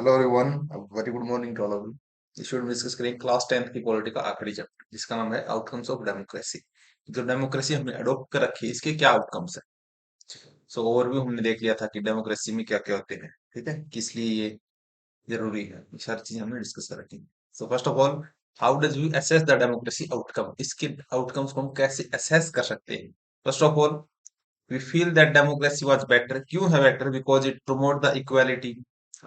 Hello everyone, very good morning to all of you. इस video में discuss करेंगे class 10th की polity का आखिरी चैप्टर जिसका नाम है आउटकम्स ऑफ डेमोक्रेसी। जो डेमोक्रेसी हमने अडॉप्ट कर रखी है इसके क्या आउटकम्स है। सो ओवरव्यू हमने देख लिया था कि डेमोक्रेसी में क्या क्या होते हैं, ठीक है, किस लिए ये जरूरी है, ये सारी चीजें हमने डिस्कस कर रखी। So first of all, how does we assess the democracy outcome, इसके आउटकम्स को हम कैसे असेस कर सकते हैं। First of all, we feel that democracy was better। क्यों है better? Because it promote the equality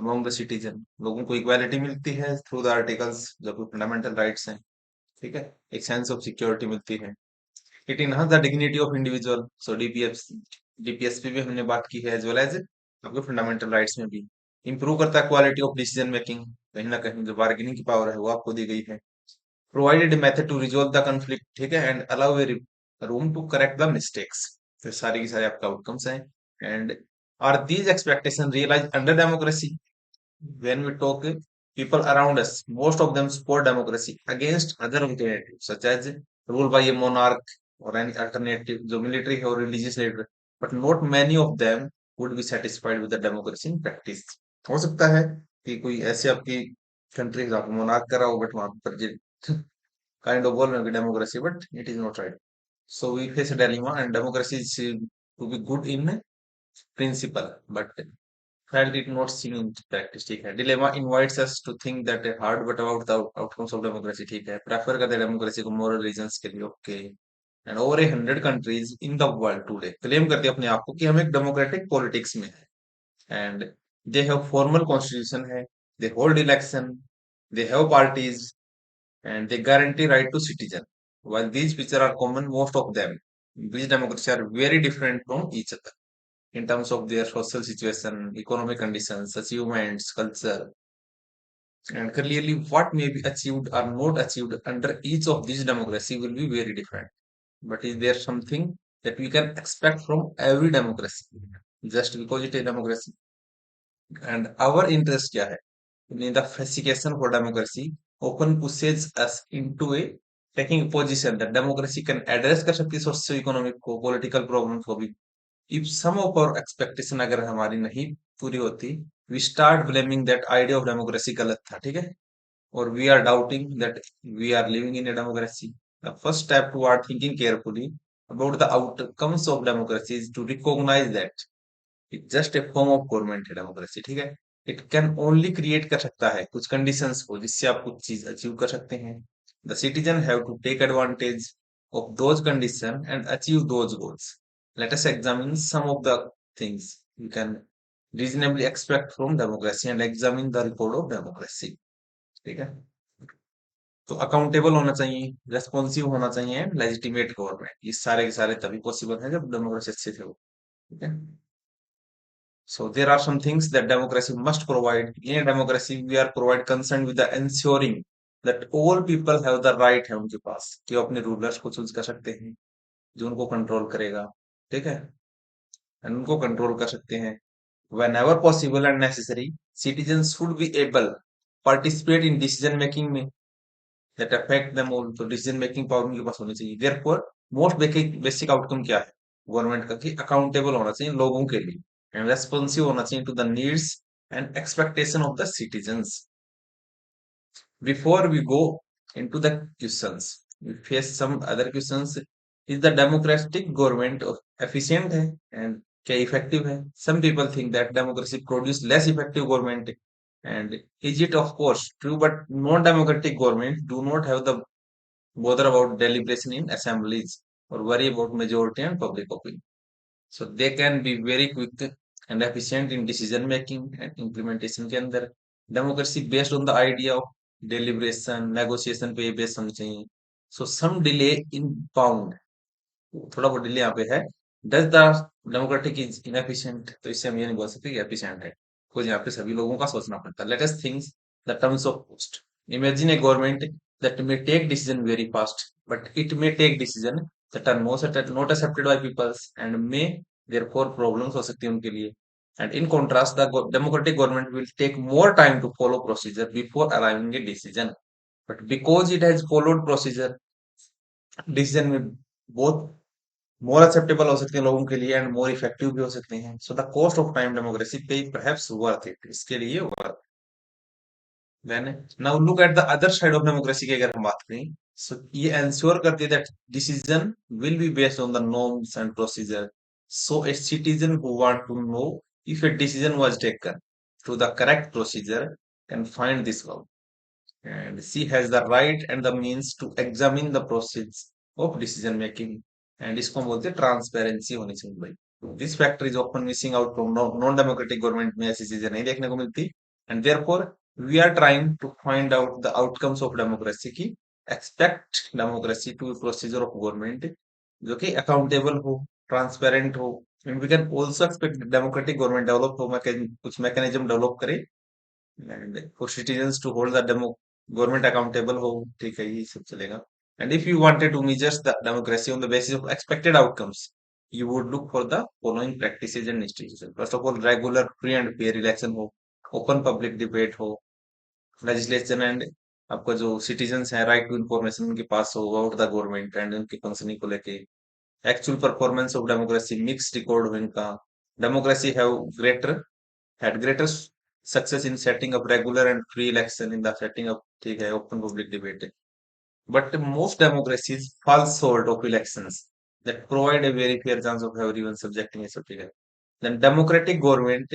among the citizen। लोगों को इक्वालिटी मिलती है थ्रू द आर्टिकल्स, जो कि फंडामेंटल राइट्स हैं, ठीक है। एक सेंस ऑफ सिक्योरिटी मिलती है। It enhance the dignity of individual. So DPS पे भी हमने बात की है, एज वेल एज आपके फंडामेंटल राइट्स में भी। इंप्रूव करता है क्वालिटी ऑफ डिसीजन मेकिंग। कहीं ना कहीं जो बार्गेनिंग की पावर है वो आपको दी गई है। Provided method to resolve the conflict, ठीक है, and allow a room to correct the mistakes. तो सारी की सारी आपका आउटकम्स हैं। And are these expectation realise under democracy? when we talk, people around us, most of them support democracy against other alternatives such as rule by a monarch or any alternative जो military है or religious leader, but not many of them would be satisfied with the democracy in practice। हो सकता है कि कोई ऐसे आपकी country आप मोनार्क करा हो बट वहां पर काइंड ऑफ बोल रहे हो democracy, but it is not right. So we face a dilemma and democracy is to be good in principle but felt it not seen in practice, ठीक है। dilemma invites us to think that a hard but about the outcomes of democracy, ठीक है। Prefer करते हैं democracy को moral reasons के लिए, okay. And over A 100 countries in the world today claim करते हैं अपने आप को कि हम एक डेमोक्रेटिक पॉलिटिक्स में है। And they have formal constitution है, they hold election, they have parties, and they guarantee right to citizen. While these features are common, most of them, these democracies are very different from each other in terms of their social situation, economic conditions, achievements, culture, and clearly what may be achieved or not achieved under each of these democracy will be very different. But is there something that we can expect from every democracy just because it is democracy? And our interest क्या है? In the fascination for democracy often pushes us into a taking a position that democracy can address कर सकती है socio economic को, political problems को भी। If some of our expectation अगर हमारी नहीं पूरी होती, we start blaming that idea of democracy गलत था, ठीक है, और we are doubting that we are living in a democracy. The first step toward thinking carefully about the outcomes of democracy is to recognise that it just a form of government है democracy, ठीक है। It can only create कर सकता है कुछ conditions को जिससे आप कुछ चीज अचीव कर सकते हैं। The citizen have to take advantage of those condition and achieve those goals. Let us examine some of the things you can reasonably expect from democracy and examine the record of democracy, ठीक है। तो accountable होना चाहिए, responsive होना चाहिए and legitimate government, ये सारे के सारे तभी पॉसिबल है जब डेमोक्रेसी अच्छे से हो, ठीक है। So there are some things that democracy must provide. In a democracy, we are provide concerned with the ensuring that all people have the right है उनके पास कि वो अपने रूलर्स को चूज कर सकते हैं जो उनको कंट्रोल करेगा, ठीक है, and उनको कंट्रोल कर सकते हैं। Whenever possible and necessary, citizens should be able participate in decision making में that affect them all। तो डिसीजन मेकिंग पावर उनके पास होनी चाहिए। देयरफॉर मोस्ट बेसिक आउटकम क्या है गवर्नमेंट का, कि अकाउंटेबल होना चाहिए लोगों के लिए एंड रेस्पॉन्सिव होना चाहिए to the needs and expectation of the citizens. Before we go into the questions, we face some other questions. Is the democratic government efficient है एंड क्या इफेक्टिव है? Some people think that democracy produce less effective government, and is it? Of course true, but non-democratic governments do not have the bother about deliberation in assemblies or worry about majority and public opinion. So they can be very quick and efficient in decision making and implementation के अंदर। democracy based on the idea of deliberation, negotiation पे based होनी चाहिए। so some delay in bound, थोड़ा बहुत delay यहाँ पे है। Does the democratic is inefficient, तो इससे हम ये नहीं बोल सकते कि एफिशिएंट है, कुछ यहाँ पे सभी लोगों का सोचना पड़ता है। Let us think the terms of cost. Imagine a government that may take decision very fast but it may take decision that are not accepted by peoples and may therefore problems हो सकती है उनके लिए। And in contrast the democratic government will take more time to follow procedure before arriving a decision, but because it has followed procedure, decision में बहुत मोर acceptable हो सकते हैं लोगों के लिए एंड मोर इफेक्टिव भी हो सकते हैं। So the cost of time democracy पे परहैप्स वर्थ इट, इसके लिए worth. Then now look at the other side of democracy की अगर हम बात करें, सो ये एंश्योर करती है that decision will be based on the norms and procedure, so a citizen who want to know if a decision was taken through the correct procedure can find this out, and she has the right and the means to examine the process of decision making, and इसको हम बोलते हैं transparency होनी चाहिए भाई। This factor is often missing out from non democratic government में, ऐसी चीजें नहीं देखने को मिलती। And therefore we are trying to find out the outcomes of democracy की expect democracy to procedure of government जो कि अकाउंटेबल हो, ट्रांसपेरेंट हो, and we can also expect democratic government develop हो, कुछ मैकेनिज्म डेवलप करे and for citizens to hold the demo government accountable हो। ठीक है, ये सब चलेगा। And if you wanted to measure the democracy on the basis of expected outcomes, you would look for the following practices and institutions. First of all, regular free and fair election हो, open public debate हो, legislation and आपका जो citizens है right to information उनके पास हो about the government and उनकी functioning को लेके, actual performance of democracy, mix record हो इनका, democracy have greater had greater success in setting up regular and free election in the setting up, ठीक है, open public debate, but most democracies fall short of elections that provide a very fair chance of everyone subjecting a subject, then democratic government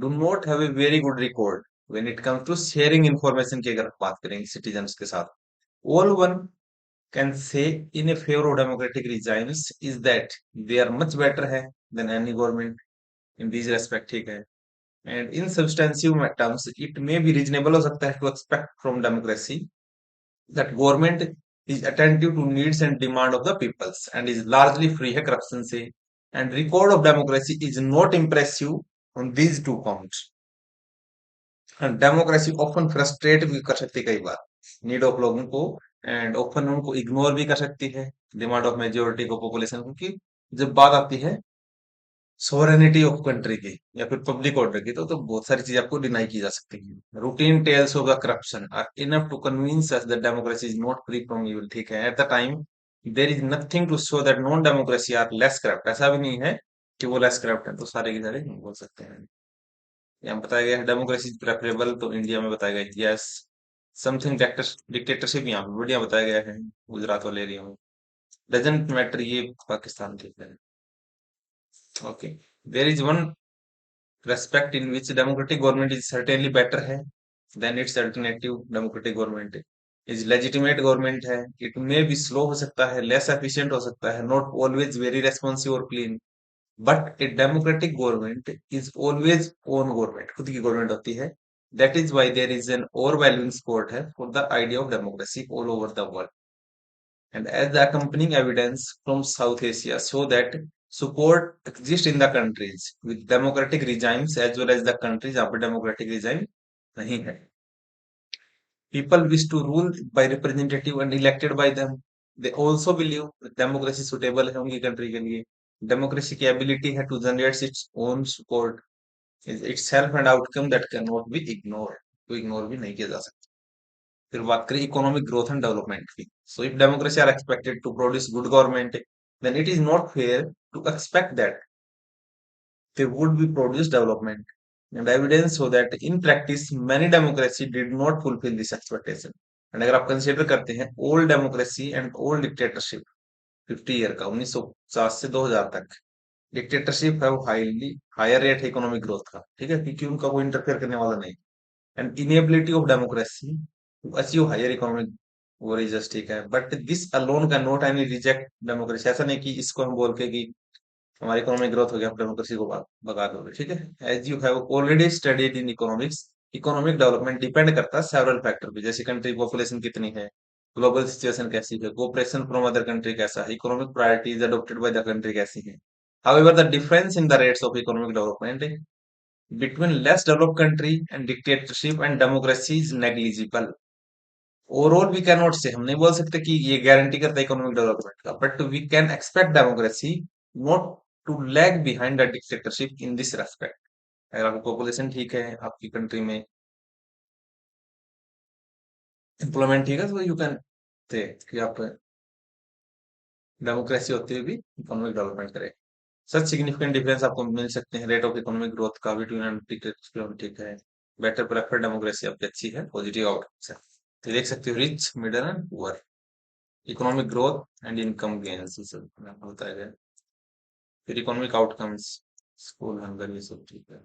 do not have a very good record when it comes to sharing information की अगर बात करें citizens के साथ। all one can say in a favor of democratic regimes is that they are much better है than any government in these respect, ठीक है। and in substantive terms it may be reasonable हो सकता है to expect from democracy that government is attentive to needs and demand of the peoples and is largely free है corruption से, and record of democracy is not impressive on these two counts, and democracy often frustrate भी कर सकती है कई बार need of लोगों को, and often उनको इग्नोर भी कर सकती है डिमांड ऑफ मेजोरिटी को, पॉपुलेशन को, कि जब बात आती है सोवरेनिटी ऑफ कंट्री की या फिर पब्लिक ऑर्डर की, तो बहुत सारी चीजें आपको डिनाई की जा सकती है। Routine tales of the corruption are enough to convince us that democracy is not free from evil, ठीक है। At the time there is nothing to show that non democracy are less corrupt, ऐसा भी नहीं है कि वो less corrupt है, तो सारे के सारे हम बोल सकते हैं। यहाँ बताया गया है डेमोक्रेसी प्रेफरेबल, तो इंडिया में बताया गया यस। समथिंग डिक्टेटरशिप यहाँ पे बढ़िया बताया गया है गुजरात वाले एरिया में, डजेंट मैटर, ये पाकिस्तान ठीक है। Okay, there is one respect in which democratic government is certainly better है than its alternative democratic government is legitimate government है, it may be slow हो सकता है, less efficient हो सकता है, not always very responsive or clean, but a democratic government is always own government, खुद की government होती है। that is why there is an overwhelming support है for the idea of democracy all over the world, and as the accompanying evidence from South Asia show that support exists in the countries with democratic regimes as well as the countries after democratic regime नहीं है। People wish to rule by representative and elected by them. They also believe that democracy suitable है उनकी country के लिए। Democracy की ability है to generate its own support is itself and outcome that cannot be ignored, तो ignore भी नहीं किया जा सकता। फिर बात करें इकोनॉमिक ग्रोथ एंड डेवलपमेंट की, so if democracy are expected to produce good government then it is not fair to expect that they would be produce development, and evidence show that in practice many democracy did not fulfill this expectation। and अगर आप consider करते हैं old democracy and old dictatorship 50 year का 1950 से 2000 तक, dictatorship है वो highly higher rate है इकोनॉमिक ग्रोथ का, ठीक है, क्योंकि उनका कोई इंटरफेयर करने वाला नहीं, and inability of democracy to achieve higher economic varieties, ठीक है। But this alone can not any reject democracy, ऐसा नहीं कि इसको हम बोल के कि हमारी इकोनॉमिक ग्रोथ हो गया, आप डेमोक्रेसी को भगा दोगे, ठीक है। As you have already studied in economics, economic development depend करता है सेवरल फैक्टर पे, जैसे कंट्री पॉपुलेशन कितनी है, ग्लोबल सिचुएशन कैसी है, कोऑपरेशन फ्रॉम अदर कंट्री कैसा है, economic priorities adopted by the country कैसी है। However, the difference in the rates of economic development between less developed country and dictatorship and democracy is negligible। Overall we can not say, हम नहीं बोल सकते कि ये गारंटी करता है इकोनॉमिक डेवलपमेंट का, but we can expect democracy not to lag behind the dictatorship in this respect. अगर आपकी पॉपुलेशन ठीक है, आपकी कंट्री में एम्प्लॉयमेंट ठीक है, तो यू कैन से कि आप डेमोक्रेसी होते हुए भी इकोनॉमिक डेवलपमेंट करें। सच सिग्निफिकेंट डिफरेंस आपको मिल सकते हैं रेट ऑफ इकोनॉमिक ग्रोथ का बिटवीन डिक्टेटरशिप, ठीक है। बेटर प्रेफर डेमोक्रेसी आपकी अच्छी है, पॉजिटिव आउटकम्स है। तो देख सकते हो rich, middle and poor, economic growth and income gains, ये सब बताया गया। फिर इकोनॉमिक आउटकम्स, स्कूल हंगर, ये सब ठीक है।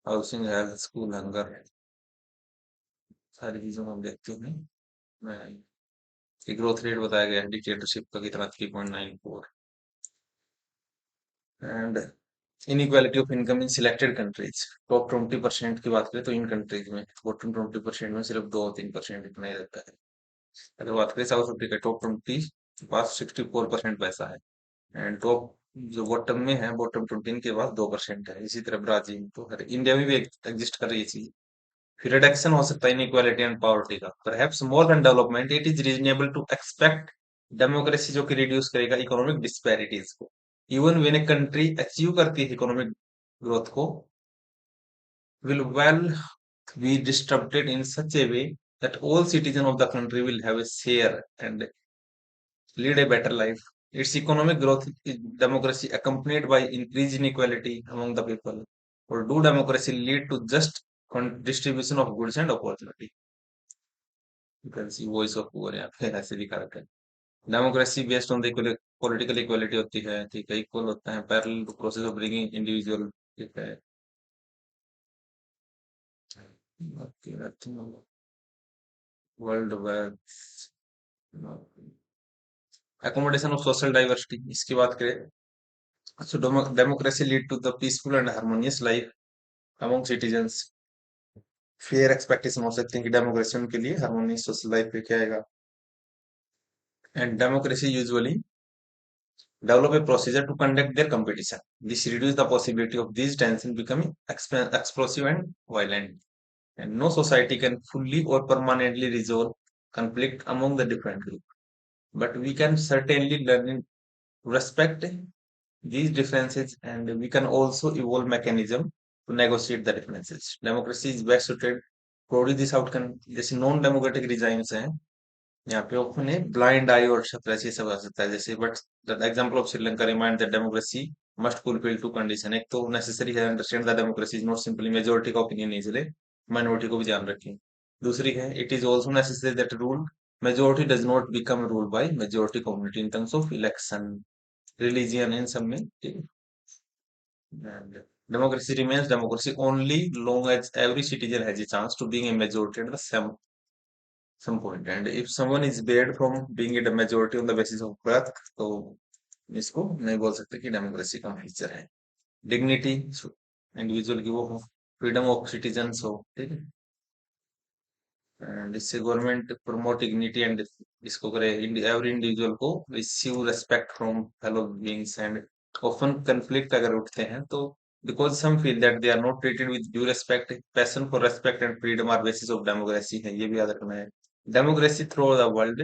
हाउसिंग, हेल्थ, स्कूल हंगर, सारी चीजों को हम देखते हैं। ग्रोथ रेट बताया गया है डिक्टेटरशिप का कितना, 3.94। And inequality of income in selected countries, top 20% की बात करें तो इन कंट्रीज में बॉटम 20% में सिर्फ 2-3% इतना ही रहता है। अगर बात करें साउथ अफ्रीका, टॉप 20 के पास 64% पैसा है, एंड टॉप जो बॉटम में है, बॉटम 20 के पास 2% है। इसी तरह ब्राजील, तो हर इंडिया में भी एग्जिस्ट कर रही है चीज। फिर रिडक्शन हो सकता है इनइक्वालिटी एंड पॉवर्टी का, perhaps more than development it is reasonable to expect democracy जो कि रिड्यूस करेगा इकोनॉमिक डिस्पैरिटीज को। Even when a country achieve करती है इकोनॉमिक ग्रोथ को, will well be distributed in such a way that all citizens of the country will have a share and lead a better life. Its economic growth is democracy accompanied by increased inequality among the people. Or do democracy lead to just distribution of goods and opportunity? You can see voice of poor यहाँ पे ऐसे लिखा रखा है। Democracy based on the political equality होती है, ठीक है, इक्वल होता है, parallel to process of bringing individual, ठीक है। World bank, accommodation of social diversity, इसकी बात करें, so democracy lead to the peaceful and harmonious life among citizens। Fair expectation हो सकते हैं कि डेमोक्रेसी उनके लिए हार्मोनियस सोशल लाइफ पे क्या आएगा। And democracy usually develop a procedure to conduct their competition. This reduces the possibility of these tensions becoming explosive and violent. And no society can fully or permanently resolve conflict among the different groups. But we can certainly learn to respect these differences, and we can also evolve mechanism to negotiate the differences. Democracy is best suited to produce this outcome। जैसे non democratic regimes हैं, यहाँ पे option है blind आई और suppress, ये सब आ सकता है जैसे। But the example of Sri Lanka remind that democracy must fulfil two condition. एक तो नेसेसरी है understand that democracy is not simply majority का ओपिनियन, इसलिए माइनॉरिटी को भी ध्यान रखें। दूसरी है it is also necessary that rule majority does not become rule by majority community in terms of election, religion, इन सब में, ठीक है। Democracy remains democracy only long as every citizen has a chance to being a majority at the some point. And if someone is barred from being a majority on the basis of birth, तो इसको नहीं बोल सकते कि democracy का feature है। Dignity individual की वो हो, फ्रीडम ऑफ सिटीजन्स हो, ठीक है। एंड इससे गवर्नमेंट प्रमोट डिग्निटी एंड इसको करे एवरी इंडिविजुअल को receive respect from fellow beings. And often conflict अगर उठते हैं तो because some feel that they are not treated with due respect, passion for respect and freedom are basis of democracy है, ये भी याद रखना है। Democracy through the world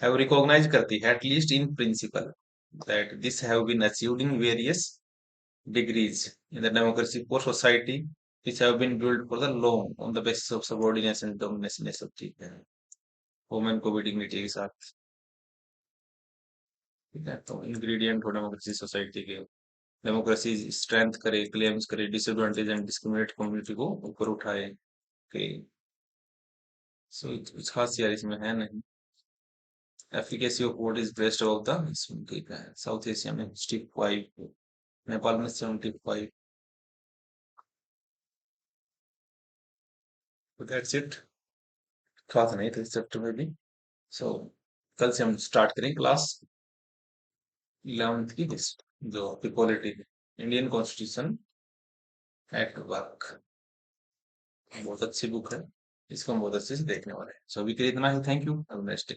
have recognized करती है at least in principle that this have been achieved in various degrees in the democracy for society which have been built for the long on the basis of subordination and domination, ये सब ठीक है। Women को भी dignity के साथ, ठीक है। तो इंग्रेडिएंट हो डेमोक्रेसी सोसाइटी के, डेमोक्रेसी स्ट्रेंथ करे, क्लेम्स करे, डिसएडवांटेज एंड डिस्क्रिमिनेट कम्युनिटी को ऊपर उठाए, के सो कुछ खास यार इसमें है नहीं। Efficacy of vote is best of the, इसमें ठीक है। साउथ एशिया में 65, नेपाल में 75। तो दैट्स इट, खास नहीं था इस चैप्टर में भी। सो कल से हम स्टार्ट करें क्लास 11th की लिस्ट, जो polity Indian constitution act work, बहुत अच्छी बुक है, इसको हम बहुत अच्छे से देखने वाले हैं। सो अभी के लिए इतना ही, thank you, have a nice day.